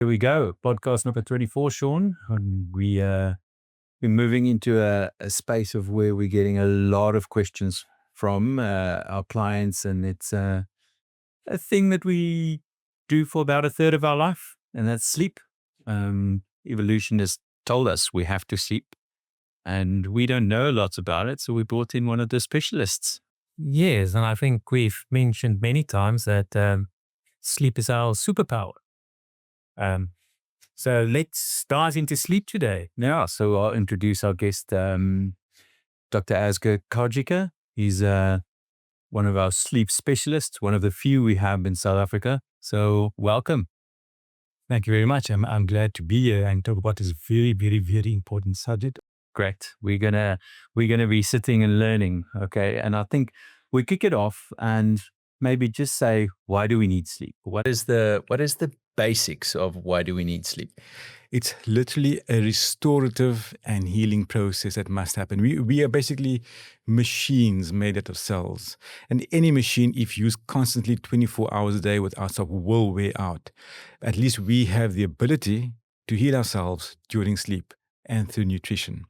Here we go. Podcast number 24, Sean. And we're moving into a space of where we're getting a lot of questions from our clients. And it's a thing that we do for about a third of our life, and that's sleep. Evolution has told us we have to sleep, and we don't know lots about it. So we brought in one of the specialists. Yes, and I think we've mentioned many times that sleep is our superpower. So let's dive into sleep today. Yeah, so I'll introduce our guest, Dr. Karjieker. He's one of our sleep specialists, one of the few we have in South Africa. So welcome. Thank you very much. I'm glad to be here and talk about this very, very, very important subject. Great. We're gonna be sitting and learning. Okay. And I think we kick it off and maybe just say, why do we need sleep? What is the basics of why do we need sleep? It's literally a restorative and healing process that must happen. We are basically machines made out of cells. And any machine, if used constantly 24 hours a day without stop, will wear out. At least we have the ability to heal ourselves during sleep and through nutrition.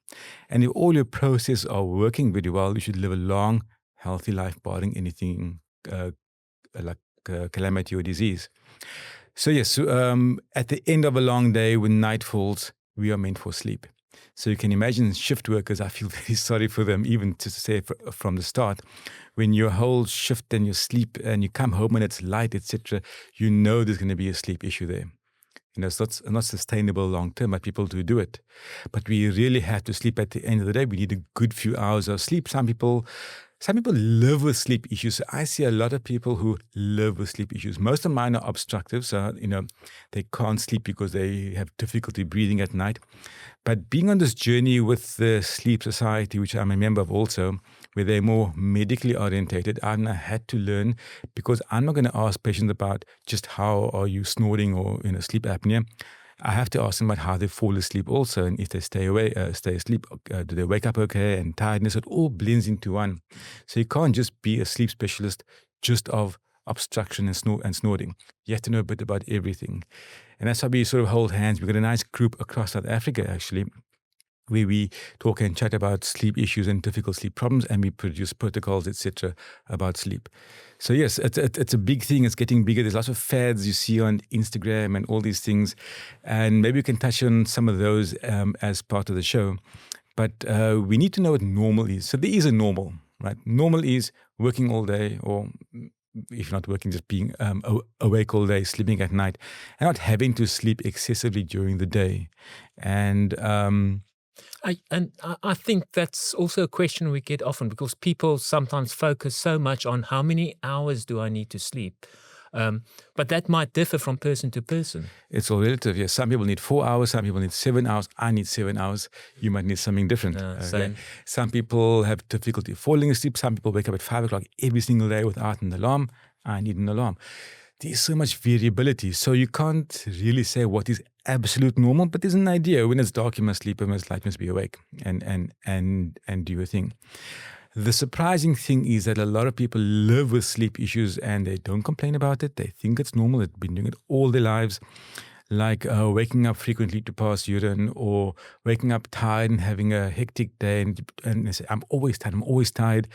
And if all your processes are working very well, you should live a long, healthy life, barring anything like calamity or disease. So yes, at the end of a long day, when night falls, we are meant for sleep. So you can imagine shift workers, I feel very sorry for them, even to say from the start, when your whole shift and your sleep and you come home and it's light, etc., you know there's going to be a sleep issue there. You know, it's not sustainable long term, but people do it. But we really have to sleep at the end of the day. We need a good few hours of sleep. Some people live with sleep issues. I see a lot of people who live with sleep issues. Most of mine are obstructive, so they can't sleep because they have difficulty breathing at night. But being on this journey with the Sleep Society, which I'm a member of also, where they're more medically orientated, I've had to learn, because I'm not going to ask patients about just how are you snoring or sleep apnea. I have to ask them about how they fall asleep also, and if they stay asleep, do they wake up okay, and tiredness. It all blends into one. So you can't just be a sleep specialist just of obstruction and snoring. You have to know a bit about everything. And that's how we sort of hold hands. We've got a nice group across South Africa, actually, where we talk and chat about sleep issues and difficult sleep problems, and we produce protocols, etc., about sleep. So yes, it's a big thing. It's getting bigger. There's lots of fads you see on Instagram and all these things, and maybe we can touch on some of those as part of the show. But we need to know what normal is. So there is a normal, right? Normal is working all day, or if you're not working, just being awake all day, sleeping at night, and not having to sleep excessively during the day. And I think that's also a question we get often, because people sometimes focus so much on how many hours do I need to sleep. But that might differ from person to person. It's all relative. Yes, some people need 4 hours, some people need 7 hours. I need 7 hours. You might need something different. Same. Some people have difficulty falling asleep. Some people wake up at 5 o'clock every single day without an alarm. I need an alarm. There's so much variability. So you can't really say what is absolute normal, but there's an idea. When it's dark, you must sleep, when it's light, you must be awake and do your thing. The surprising thing is that a lot of people live with sleep issues and they don't complain about it. They think it's normal. They've been doing it all their lives, like waking up frequently to pass urine, or waking up tired and having a hectic day, and they say, I'm always tired.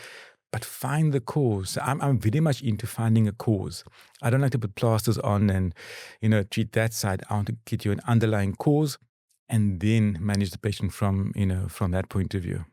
But find the cause. I'm very much into finding a cause. I don't like to put plasters on and treat that side. I want to get you an underlying cause and then manage the patient from that point of view.